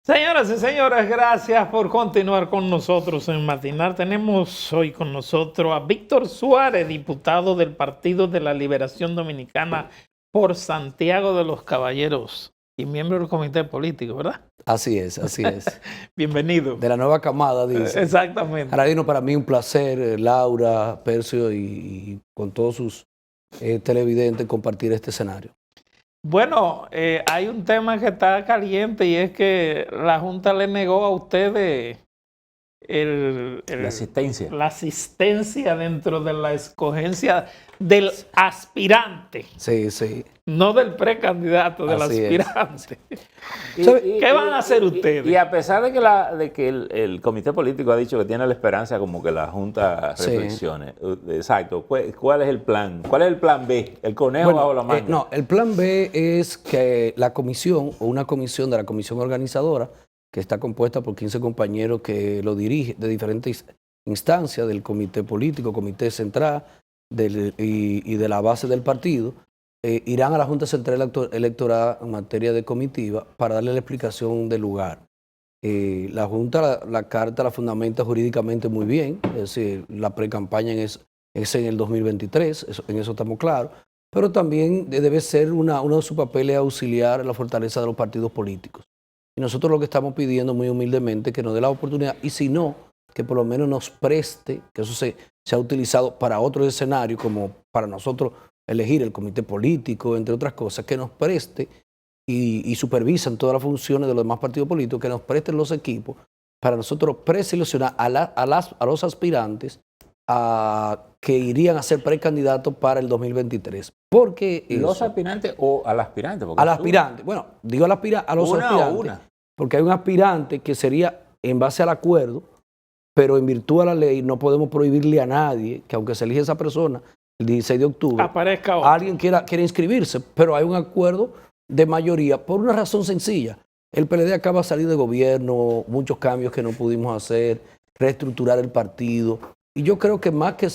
Señoras y señores, gracias por continuar con nosotros en Matinal. Tenemos hoy con nosotros a Víctor Suárez, diputado del Partido de la Liberación Dominicana por Santiago de los Caballeros y miembro del comité político, ¿verdad? Así es, así es. Bienvenido. De la nueva camada, dice. Exactamente. Aradino, para mí un placer, Laura, Percio y con todos sus televidentes compartir este escenario. Bueno, hay un tema que está caliente y es que la Junta le negó a ustedes la asistencia dentro de la escogencia del aspirante. Sí, sí. No del precandidato, del Así aspirante. ¿Qué van a hacer ustedes? Y a pesar de que el comité político ha dicho que tiene la esperanza como que la Junta reflexione. Sí. Exacto. ¿Cuál es el plan? ¿Cuál es el plan B? ¿El conejo bajo la manga? No, el plan B es que la comisión o una comisión de la comisión organizadora, que está compuesta por 15 compañeros que lo dirigen de diferentes instancias, del comité político, comité central y de la base del partido, irán a la Junta Central Electoral en materia de comitiva para darle la explicación del lugar. La Junta, la carta la fundamenta jurídicamente muy bien, es decir, la pre-campaña es en el 2023, en eso estamos claros, pero también debe ser uno de sus papeles auxiliar en la fortaleza de los partidos políticos. Y nosotros lo que estamos pidiendo muy humildemente es que nos dé la oportunidad, y si no, que por lo menos nos preste, que eso se ha utilizado para otros escenarios, como para nosotros elegir el comité político, entre otras cosas, que nos preste y supervisan todas las funciones de los demás partidos políticos, que nos presten los equipos para nosotros preseleccionar a los aspirantes que irían a ser precandidatos para el 2023. ¿Por qué ¿Los aspirantes o al aspirante? Al aspirante. Bueno, digo a los aspirantes. Una. Porque hay un aspirante que sería en base al acuerdo, pero en virtud de la ley no podemos prohibirle a nadie que aunque se elige esa persona el 16 de octubre, aparezca otro. Alguien quiera inscribirse, pero hay un acuerdo de mayoría por una razón sencilla. El PLD acaba de salir de gobierno, muchos cambios que no pudimos hacer, reestructurar el partido. Y yo creo que más que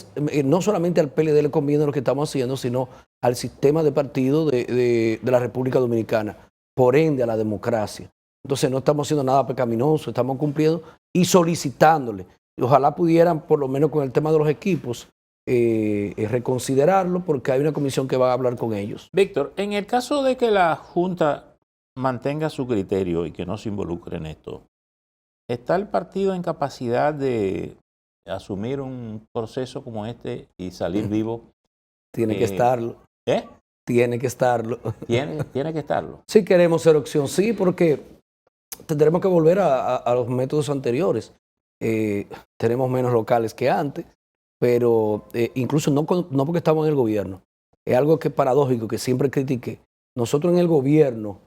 no solamente al PLD le conviene lo que estamos haciendo, sino al sistema de partido de la República Dominicana, por ende a la democracia. Entonces no estamos haciendo nada pecaminoso, estamos cumpliendo y solicitándole. Y ojalá pudieran, por lo menos con el tema de los equipos, reconsiderarlo, porque hay una comisión que va a hablar con ellos. Víctor, en el caso de que la Junta mantenga su criterio y que no se involucre en esto, ¿está el partido en capacidad de asumir un proceso como este y salir vivo? Tiene que estarlo. Tiene que estarlo. Tiene que estarlo. Si queremos ser opción, sí, porque tendremos que volver a los métodos anteriores. Tenemos menos locales que antes, pero incluso no porque estamos en el gobierno. Es algo que es paradójico, que siempre critiqué. Nosotros en el gobierno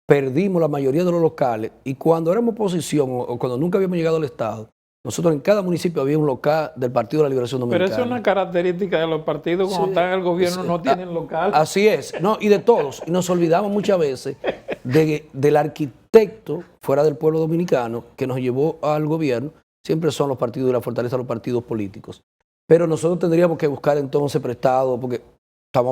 perdimos la mayoría de los locales y cuando éramos oposición o cuando nunca habíamos llegado al Estado, nosotros en cada municipio había un local del Partido de la Liberación Dominicana. Pero eso es una característica de los partidos, cuando están en el gobierno no tienen local. Así es, no, y de todos. Y nos olvidamos muchas veces del arquitecto fuera del pueblo dominicano que nos llevó al gobierno. Siempre son los partidos y la fortaleza de los partidos políticos. Pero nosotros tendríamos que buscar entonces prestado, porque estamos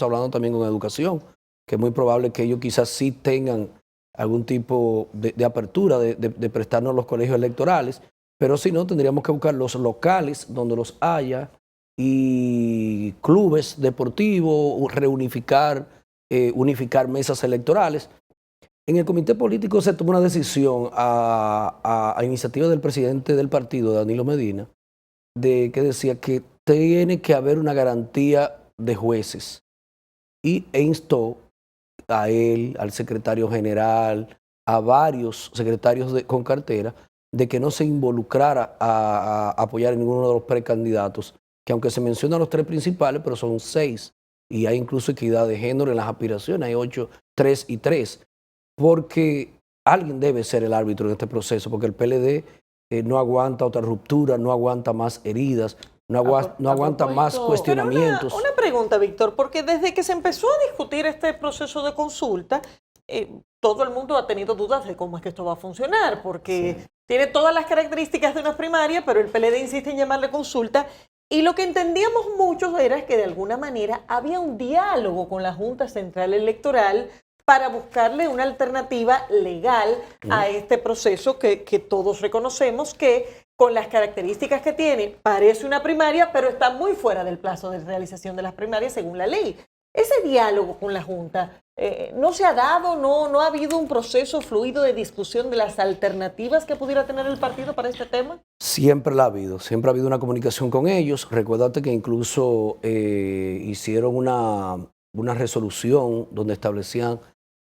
hablando también con educación, que es muy probable que ellos quizás sí tengan algún tipo de apertura de prestarnos los colegios electorales, pero si no, tendríamos que buscar los locales donde los haya y clubes deportivos, unificar mesas electorales. En el comité político se tomó una decisión a iniciativa del presidente del partido, Danilo Medina, que decía que tiene que haber una garantía de jueces e instó a él, al secretario general, a varios secretarios con cartera, de que no se involucrara a apoyar a ninguno de los precandidatos, que aunque se mencionan los 3 principales, pero son 6, y hay incluso equidad de género en las aspiraciones, hay 8, 3 y 3, porque alguien debe ser el árbitro en este proceso, porque el PLD no aguanta otra ruptura, no aguanta más heridas, no aguanta más cuestionamientos. Una pregunta, Víctor, porque desde que se empezó a discutir este proceso de consulta, todo el mundo ha tenido dudas de cómo es que esto va a funcionar, porque tiene todas las características de una primaria, pero el PLD insiste en llamarle consulta. Y lo que entendíamos muchos era que de alguna manera había un diálogo con la Junta Central Electoral para buscarle una alternativa legal a este proceso que todos reconocemos que con las características que tiene parece una primaria, pero está muy fuera del plazo de realización de las primarias según la ley. Ese diálogo con la Junta, ¿no se ha dado, no ha habido un proceso fluido de discusión de las alternativas que pudiera tener el partido para este tema? Siempre la ha habido, siempre ha habido una comunicación con ellos. Recuérdate que incluso hicieron una resolución donde establecían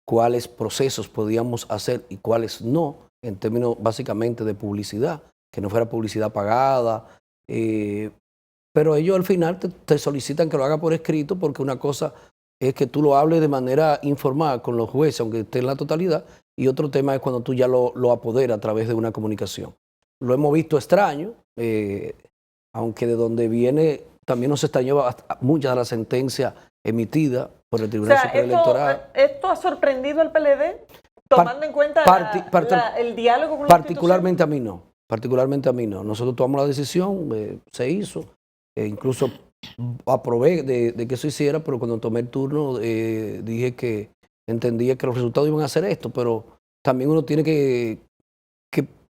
cuáles procesos podíamos hacer y cuáles no, en términos básicamente de publicidad, que no fuera publicidad pagada. Pero ellos al final te solicitan que lo haga por escrito, porque una cosa es que tú lo hables de manera informal con los jueces, aunque esté en la totalidad, y otro tema es cuando tú ya lo apoderas a través de una comunicación. Lo hemos visto extraño, aunque de donde viene también nos extrañó muchas de las sentencias emitidas por el Tribunal Superior Electoral. ¿Esto ha sorprendido al PLD, tomando en cuenta el diálogo con la particularmente a mí no. Particularmente a mí no. Nosotros tomamos la decisión, se hizo, incluso aprobé de que eso hiciera, pero cuando tomé el turno dije que entendía que los resultados iban a hacer esto, pero también uno tiene que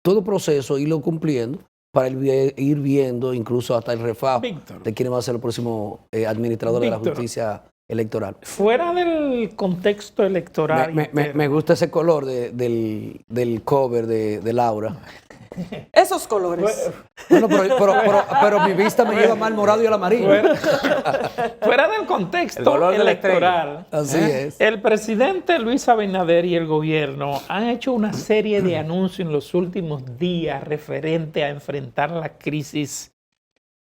todo proceso irlo cumpliendo para ir viendo incluso hasta el refajo de quién va a ser el próximo administrador de la justicia electoral. Fuera del contexto electoral. Me gusta ese color del cover de Laura. Esos colores. Bueno, pero mi vista me lleva más al morado y al amarillo. Fuera del contexto electoral. Así es. El presidente Luis Abinader y el gobierno han hecho una serie de anuncios en los últimos días referente a enfrentar la crisis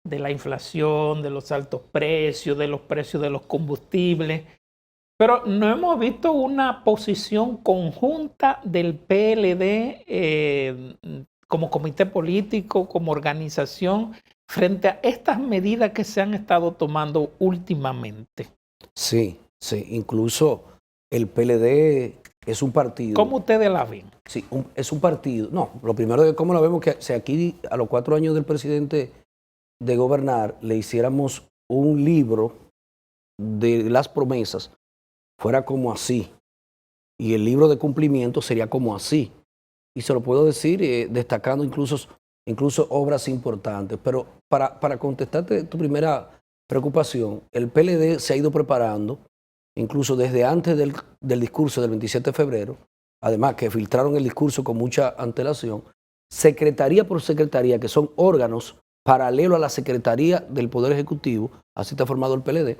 de la inflación, de los altos precios, de los precios de los combustibles. Pero no hemos visto una posición conjunta del PLD como comité político, como organización, frente a estas medidas que se han estado tomando últimamente. Sí, incluso el PLD es un partido. ¿Cómo ustedes la ven? Sí, es un partido. No, lo primero de cómo la vemos, que si aquí a los 4 años del presidente de gobernar le hiciéramos un libro de las promesas, fuera como así, y el libro de cumplimiento sería como así. Y se lo puedo decir destacando incluso obras importantes. Pero para contestarte tu primera preocupación, el PLD se ha ido preparando, incluso desde antes del discurso del 27 de febrero, además que filtraron el discurso con mucha antelación, secretaría por secretaría, que son órganos paralelos a la Secretaría del Poder Ejecutivo, así está formado el PLD,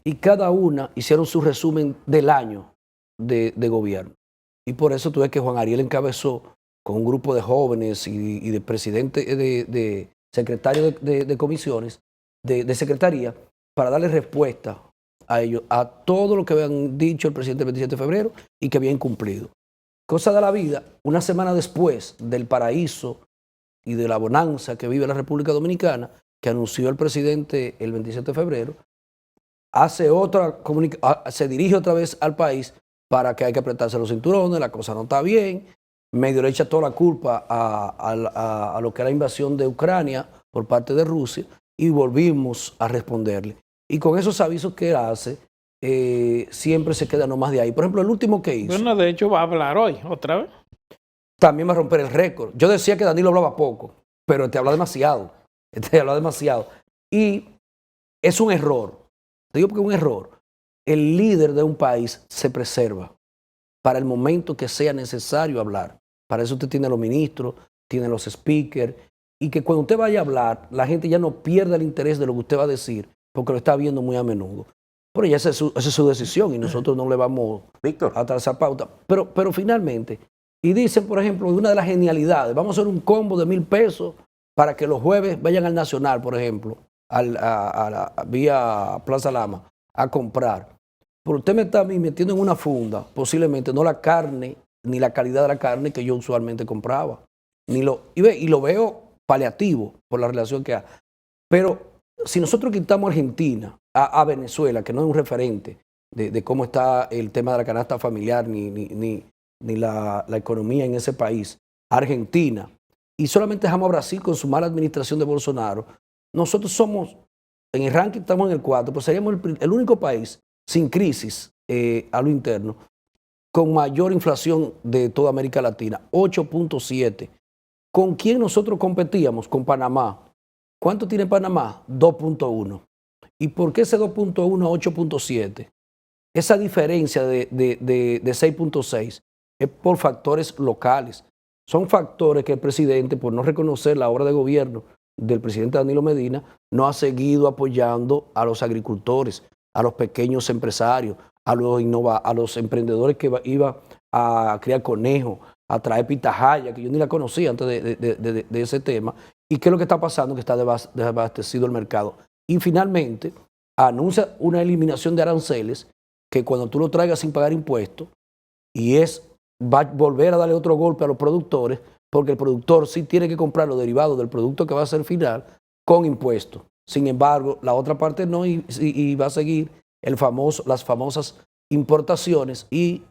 y cada una hicieron su resumen del año de gobierno. Y por eso tú ves que Juan Ariel encabezó con un grupo de jóvenes y de presidentes, de secretarios de comisiones, de secretaría, para darle respuesta a ellos, a todo lo que habían dicho el presidente el 27 de febrero y que habían cumplido. Cosa de la vida, una semana después del paraíso y de la bonanza que vive la República Dominicana, que anunció el presidente el 27 de febrero, se dirige otra vez al país para que hay que apretarse los cinturones, la cosa no está bien, medio le echa toda la culpa a lo que era la invasión de Ucrania por parte de Rusia y volvimos a responderle. Y con esos avisos que él hace, siempre se queda nomás de ahí. Por ejemplo, el último que hizo. Bueno, de hecho va a hablar hoy, otra vez. También va a romper el récord. Yo decía que Danilo hablaba poco, pero te habla demasiado. Y es un error. Te digo porque es un error. El líder de un país se preserva para el momento que sea necesario hablar. Para eso usted tiene a los ministros, tiene a los speakers, y que cuando usted vaya a hablar, la gente ya no pierda el interés de lo que usted va a decir, porque lo está viendo muy a menudo. Pero ya esa es su decisión y nosotros no le vamos a trazar pauta. Pero finalmente, y dicen, por ejemplo, una de las genialidades, vamos a hacer un combo de 1,000 pesos para que los jueves vayan al Nacional, por ejemplo, vía Plaza Lama, a comprar. Pero usted me está a mí metiendo en una funda, posiblemente no la carne, ni la calidad de la carne que yo usualmente compraba. Y lo veo paliativo por la relación que hay. Pero si nosotros quitamos a Argentina, a Venezuela, que no es un referente de cómo está el tema de la canasta familiar, ni la economía en ese país, Argentina, y solamente dejamos a Brasil con su mala administración de Bolsonaro, nosotros somos, en el ranking estamos en el 4, pues seríamos el único país sin crisis a lo interno, con mayor inflación de toda América Latina, 8.7. ¿Con quién nosotros competíamos? Con Panamá. ¿Cuánto tiene Panamá? 2.1. ¿Y por qué ese 2.1 a 8.7? Esa diferencia de 6.6 es por factores locales. Son factores que el presidente, por no reconocer la obra de gobierno del presidente Danilo Medina, no ha seguido apoyando a los agricultores, a los pequeños empresarios, a los emprendedores que iban a criar conejos, a traer pitahaya, que yo ni la conocía antes de ese tema. ¿Y qué es lo que está pasando? Que está desabastecido el mercado. Y finalmente anuncia una eliminación de aranceles que cuando tú lo traigas sin pagar impuestos, va a volver a darle otro golpe a los productores, porque el productor sí tiene que comprar los derivados del producto que va a ser final con impuestos. Sin embargo, la otra parte no, y va a seguir las famosas importaciones y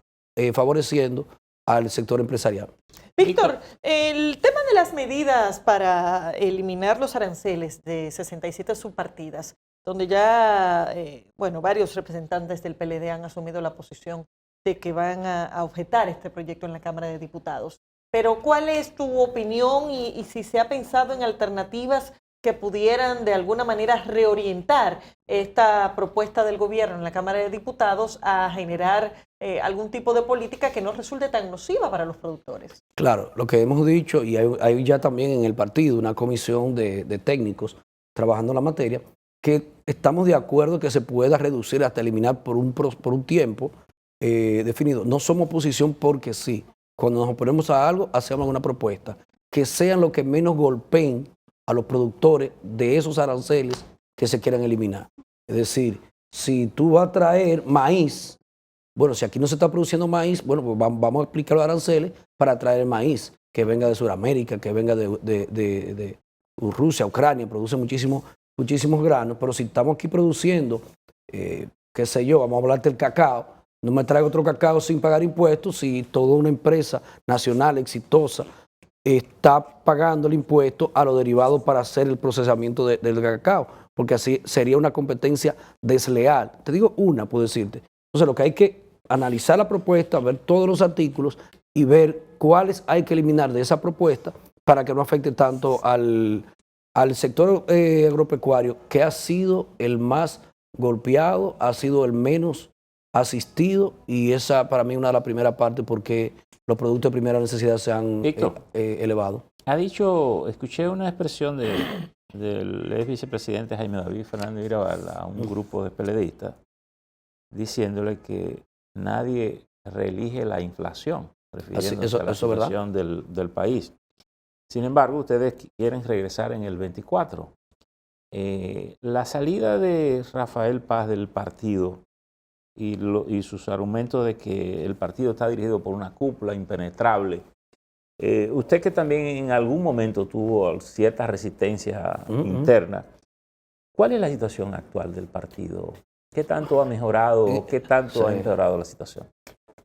favoreciendo al sector empresarial. Víctor, el tema de las medidas para eliminar los aranceles de 67 subpartidas, donde ya, varios representantes del PLD han asumido la posición de que van a objetar este proyecto en la Cámara de Diputados. Pero, ¿cuál es tu opinión y si se ha pensado en alternativas que pudieran de alguna manera reorientar esta propuesta del gobierno en la Cámara de Diputados a generar algún tipo de política que no resulte tan nociva para los productores? Claro, lo que hemos dicho, y hay ya también en el partido una comisión de técnicos trabajando en la materia, que estamos de acuerdo que se pueda reducir hasta eliminar por un tiempo definido. No somos oposición porque sí. Cuando nos oponemos a algo, hacemos una propuesta. Que sean los que menos golpeen a los productores de esos aranceles que se quieran eliminar. Es decir, si tú vas a traer maíz, bueno, si aquí no se está produciendo maíz, bueno, pues vamos a aplicar los aranceles para traer maíz que venga de Sudamérica, que venga de Rusia, Ucrania, produce muchísimos granos, pero si estamos aquí produciendo, qué sé yo, vamos a hablar del cacao, no me traigo otro cacao sin pagar impuestos si toda una empresa nacional exitosa está pagando el impuesto a los derivados para hacer el procesamiento del cacao, porque así sería una competencia desleal. Te digo una, puedo decirte. Entonces lo que hay que analizar la propuesta, ver todos los artículos y ver cuáles hay que eliminar de esa propuesta para que no afecte tanto al sector agropecuario, que ha sido el más golpeado, ha sido el menos asistido, y esa para mí es una de las primeras partes porque los productos de primera necesidad se han elevado. Escuché una expresión del ex vicepresidente Jaime David Fernández Mirabal a un grupo de PLDistas diciéndole que nadie reelige la inflación, refiriéndose a la situación del país. Sin embargo, ustedes quieren regresar en el 24. La salida de Rafael Paz del partido y sus argumentos de que el partido está dirigido por una cúpula impenetrable. Usted que también en algún momento tuvo cierta resistencia interna, ¿cuál es la situación actual del partido? ¿Qué tanto ha mejorado? ¿Qué tanto ha empeorado la situación?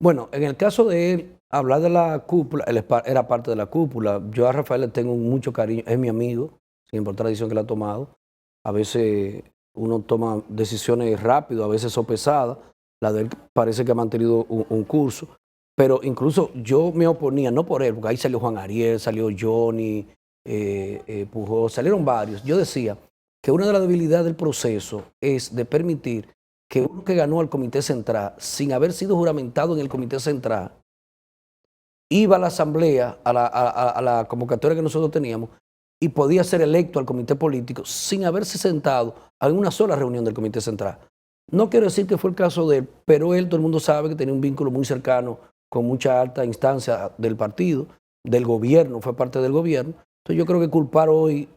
Bueno, en el caso de él, hablar de la cúpula, él era parte de la cúpula. Yo a Rafael le tengo mucho cariño, es mi amigo, sin importar la decisión que le ha tomado. A veces uno toma decisiones rápido, a veces sopesadas. La de él parece que ha mantenido un curso. Pero incluso yo me oponía, no por él, porque ahí salió Juan Ariel, salió Johnny, Pujol, salieron varios. Yo decía que una de las debilidades del proceso es de permitir que uno que ganó al Comité Central, sin haber sido juramentado en el Comité Central, iba a la asamblea, a la convocatoria que nosotros teníamos, y podía ser electo al comité político sin haberse sentado en una sola reunión del Comité Central. No quiero decir que fue el caso de él, pero él, todo el mundo sabe que tenía un vínculo muy cercano con mucha alta instancia del partido, del gobierno, fue parte del gobierno. Entonces yo creo que culpar hoy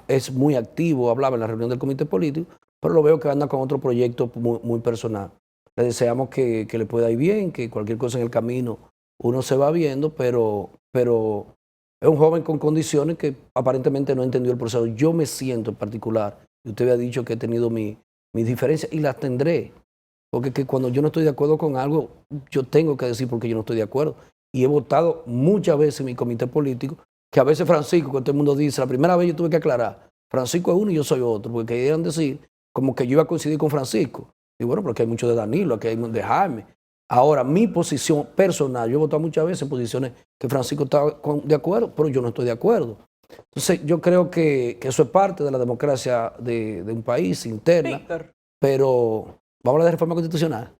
es muy activo, hablaba en la reunión del comité político, pero lo veo que anda con otro proyecto muy personal. Le deseamos que le pueda ir bien, que cualquier cosa en el camino uno se va viendo, pero es un joven con condiciones que aparentemente no entendió el proceso. Yo me siento en particular, y usted había dicho que he tenido mis diferencias y las tendré, porque que cuando yo no estoy de acuerdo con algo, yo tengo que decir por qué yo no estoy de acuerdo. Y he votado muchas veces en mi comité político, que a veces Francisco, que todo el mundo dice, la primera vez yo tuve que aclarar, Francisco es uno y yo soy otro, porque querían decir como que yo iba a coincidir con Francisco. Y bueno, porque hay mucho de Danilo, aquí hay de Jaime. Ahora, mi posición personal, yo he votado muchas veces en posiciones que Francisco está de acuerdo, pero yo no estoy de acuerdo. Entonces, yo creo que eso es parte de la democracia de un país interna, Víctor, pero vamos a hablar de reforma constitucional.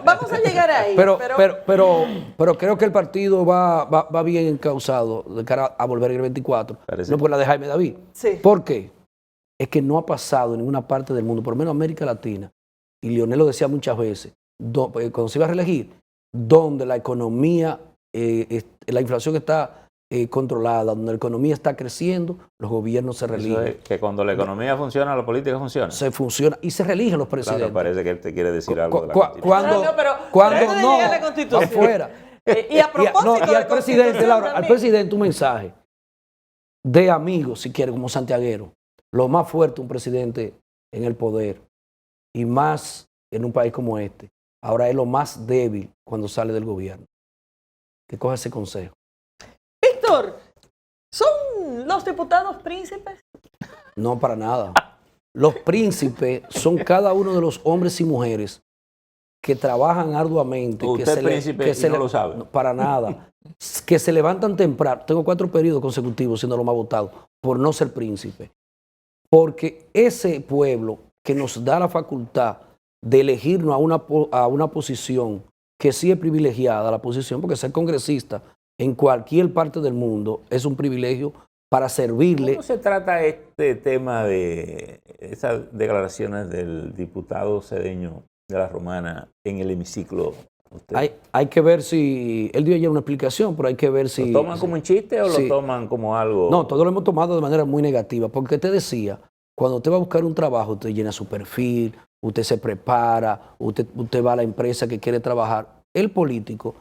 vamos a llegar ahí. Pero creo que el partido va bien encauzado de cara a volver el 24. Parece. No por la de Jaime David. Sí. ¿Por qué? Es que no ha pasado en ninguna parte del mundo, por lo menos América Latina, y Leonel lo decía muchas veces, cuando se iba a reelegir, donde la economía, la inflación está controlada, donde la economía está creciendo, los gobiernos se Eso reeligen. es que cuando la economía funciona, la política funciona. Se funciona y se reeligen los presidentes. Claro, parece que él te quiere decir algo de la Cuando Pero no, llega la Constitución. afuera. Y a propósito y al de presidente, Constitución Laura, al también. presidente un mensaje de amigos, si quiere, como santiaguero. Lo más fuerte un presidente en el poder y más en un país como este. Ahora es lo más débil cuando sale del gobierno. Que coja ese consejo. Víctor, ¿son los diputados príncipes? No, para nada. Los príncipes son cada uno de los hombres y mujeres que trabajan arduamente. Usted es príncipe y no lo sabe. No, para nada. Que se levantan temprano. Tengo 4 periodos consecutivos siendo lo más votado por no ser príncipe. Porque ese pueblo que nos da la facultad de elegirnos a una posición que sí es privilegiada, la posición, porque ser congresista en cualquier parte del mundo es un privilegio para servirle. ¿Cómo se trata este tema de esas declaraciones del diputado Cedeño de la Romana en el hemiciclo? Hay que ver si, él dio ayer una explicación, pero hay que ver si... ¿Lo toman como un chiste o sí. lo toman como algo? No, todo lo hemos tomado de manera muy negativa, porque te decía, cuando usted va a buscar un trabajo, usted llena su perfil, usted se prepara, usted va a la empresa que quiere trabajar. El político,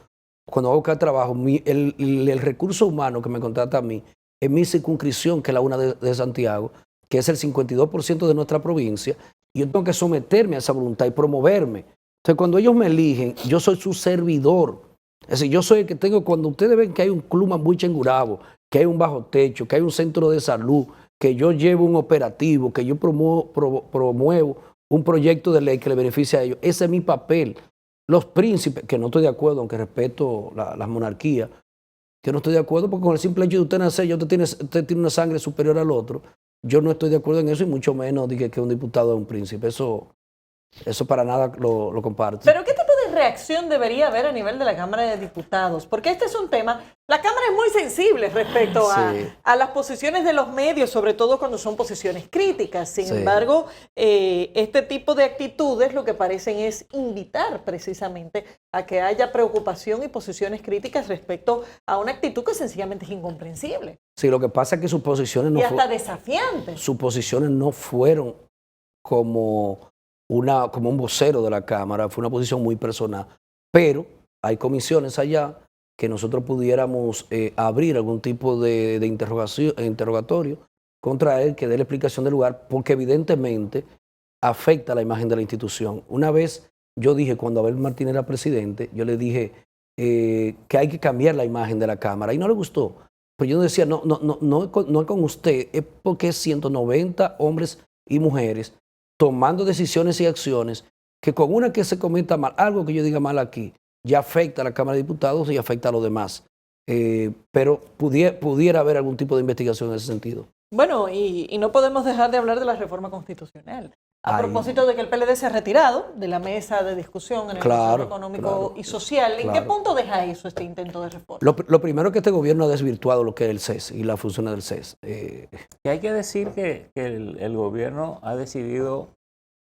cuando va a buscar trabajo, el recurso humano que me contrata a mí, en mi circunscripción, que es la una de Santiago, que es el 52% de nuestra provincia, y yo tengo que someterme a esa voluntad y promoverme. Entonces, cuando ellos me eligen, yo soy su servidor. Es decir, yo soy el que tengo, cuando ustedes ven que hay un club Mambuche en Gurabo, que hay un bajo techo, que hay un centro de salud, que yo llevo un operativo, que yo promuevo un proyecto de ley que le beneficia a ellos, ese es mi papel. Los príncipes, que no estoy de acuerdo, aunque respeto las monarquías, que no estoy de acuerdo porque con el simple hecho de usted nacer, usted tiene una sangre superior al otro, yo no estoy de acuerdo en eso y mucho menos dije que un diputado es un príncipe. Eso para nada lo comparto. ¿Pero qué tipo de reacción debería haber a nivel de la Cámara de Diputados? Porque este es un tema, la Cámara es muy sensible respecto a las posiciones de los medios, sobre todo cuando son posiciones críticas. Sin embargo, este tipo de actitudes lo que parecen es invitar precisamente a que haya preocupación y posiciones críticas respecto a una actitud que sencillamente es incomprensible. Sí, lo que pasa es que sus posiciones y hasta desafiantes. Sus posiciones no fueron como un vocero de la Cámara, fue una posición muy personal. Pero hay comisiones allá que nosotros pudiéramos abrir algún tipo de interrogatorio contra él, que dé la explicación del lugar, porque evidentemente afecta la imagen de la institución. Una vez yo dije, cuando Abel Martínez era presidente, yo le dije que hay que cambiar la imagen de la Cámara, y no le gustó. Pero yo decía, no es con usted, es porque es 190 hombres y mujeres tomando decisiones y acciones que con una que se cometa mal, algo que yo diga mal aquí, ya afecta a la Cámara de Diputados y afecta a los demás. Pero pudiera haber algún tipo de investigación en ese sentido. Bueno, y no podemos dejar de hablar de la reforma constitucional. A propósito de que el PLD se ha retirado de la mesa de discusión en el Consejo Económico y Social, ¿en qué punto deja eso este intento de reforma? Lo primero es que este gobierno ha desvirtuado lo que es el CES y las funciones del CES. Y hay que decir que el gobierno ha decidido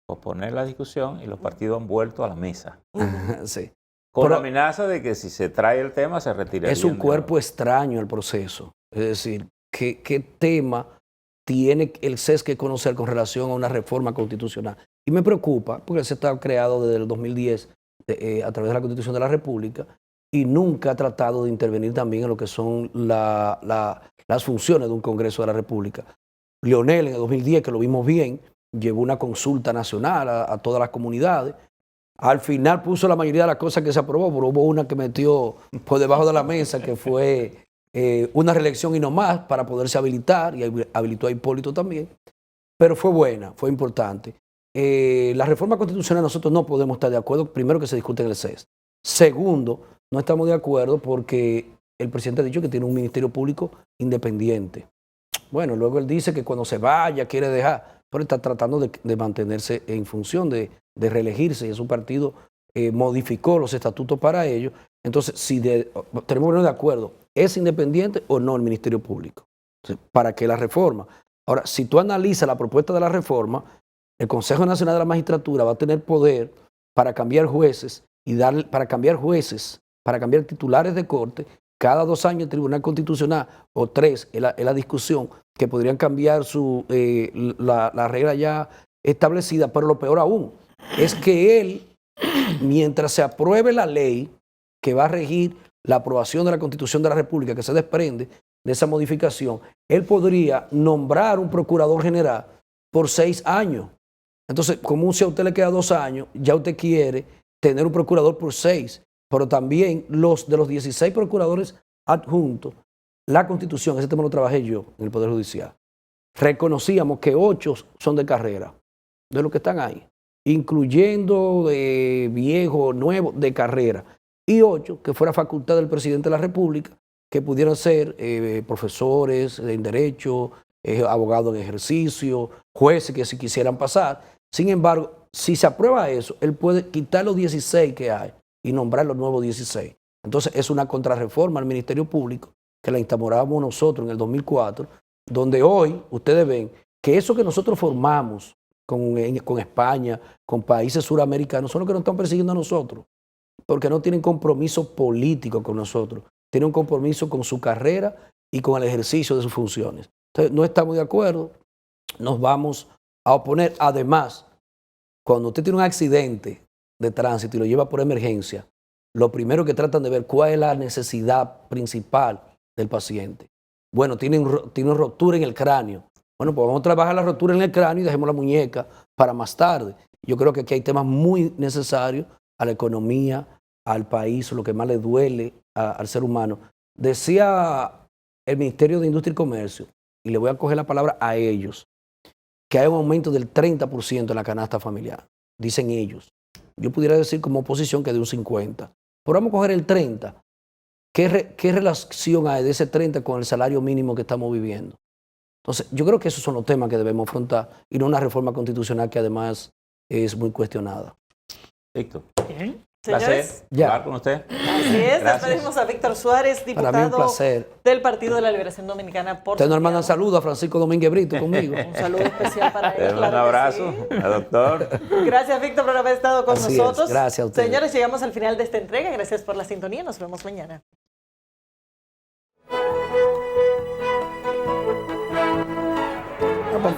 posponer la discusión y los partidos han vuelto a la mesa. Sí. Con la amenaza de que si se trae el tema se retiraría. Es un cuerpo extraño el proceso. Es decir, ¿qué tema tiene el CES que conocer con relación a una reforma constitucional? Y me preocupa porque el CES está creado desde el 2010 a través de la Constitución de la República y nunca ha tratado de intervenir también en lo que son las funciones de un Congreso de la República. Leonel en el 2010, que lo vimos bien, llevó una consulta nacional a todas las comunidades. Al final puso la mayoría de las cosas que se aprobó, pero hubo una que metió por debajo de la mesa, que fue una reelección y no más para poderse habilitar, y habilitó a Hipólito también. Pero fue buena, fue importante. la reforma constitucional nosotros no podemos estar de acuerdo, primero que se discute en el CES. Segundo, no estamos de acuerdo porque el presidente ha dicho que tiene un ministerio público independiente. Bueno, luego él dice que cuando se vaya quiere dejar, pero está tratando de mantenerse en función de reelegirse y su partido modificó los estatutos para ello. Entonces, si tenemos que ponernos de acuerdo, ¿es independiente o no el ministerio público? Entonces, ¿para qué la reforma? Ahora, si tú analizas la propuesta de la reforma, el Consejo Nacional de la Magistratura va a tener poder para cambiar jueces para cambiar titulares de corte. Cada 2 años el Tribunal Constitucional, o 3, es la discusión, que podrían cambiar la regla ya establecida, pero lo peor aún es que él, mientras se apruebe la ley que va a regir la aprobación de la Constitución de la República, que se desprende de esa modificación, él podría nombrar un procurador general por 6 años. Entonces, como si a usted le queda 2 años, ya usted quiere tener un procurador por 6, pero también de los 16 procuradores adjuntos, la Constitución, ese tema lo trabajé yo en el Poder Judicial, reconocíamos que 8 son de carrera, de los que están ahí, incluyendo de viejos, nuevos, de carrera, y 8 que fuera facultad del presidente de la República, que pudieran ser profesores en derecho, abogados en ejercicio, jueces que si quisieran pasar. Sin embargo, si se aprueba eso, él puede quitar los 16 que hay y nombrar los nuevos 16. Entonces es una contrarreforma al Ministerio Público que la instauramos nosotros en el 2004, donde hoy ustedes ven que eso que nosotros formamos con España, con países suramericanos, son los que nos están persiguiendo a nosotros, porque no tienen compromiso político con nosotros, tienen un compromiso con su carrera y con el ejercicio de sus funciones. Entonces no estamos de acuerdo, nos vamos a oponer. Además, cuando usted tiene un accidente de tránsito y lo lleva por emergencia, lo primero que tratan de ver cuál es la necesidad principal del paciente. Bueno, tiene una rotura en el cráneo. Bueno, pues vamos a trabajar la rotura en el cráneo y dejemos la muñeca para más tarde. Yo creo que aquí hay temas muy necesarios a la economía, al país, lo que más le duele al ser humano. Decía el Ministerio de Industria y Comercio, y le voy a coger la palabra a ellos, que hay un aumento del 30% en la canasta familiar, dicen ellos. Yo pudiera decir como oposición que de un 50%. Pero vamos a coger el 30%. ¿Qué relación hay de ese 30% con el salario mínimo que estamos viviendo? Entonces, yo creo que esos son los temas que debemos afrontar y no una reforma constitucional que además es muy cuestionada. Víctor. Bien. Placer Señores, hablar con usted. así es, Gracias. despedimos a Víctor Suárez, Para mí un diputado placer. del Partido de la Liberación Dominicana por Ustedes nos mandan Santiago. saludos a Francisco Domínguez Brito conmigo. Un saludo especial para él. Un claro que abrazo, sí. doctor. Gracias, Víctor, por haber estado con Así es, nosotros. gracias a ustedes. Señores, llegamos al final de esta entrega. Gracias por la sintonía. Nos vemos mañana. Ah, pues,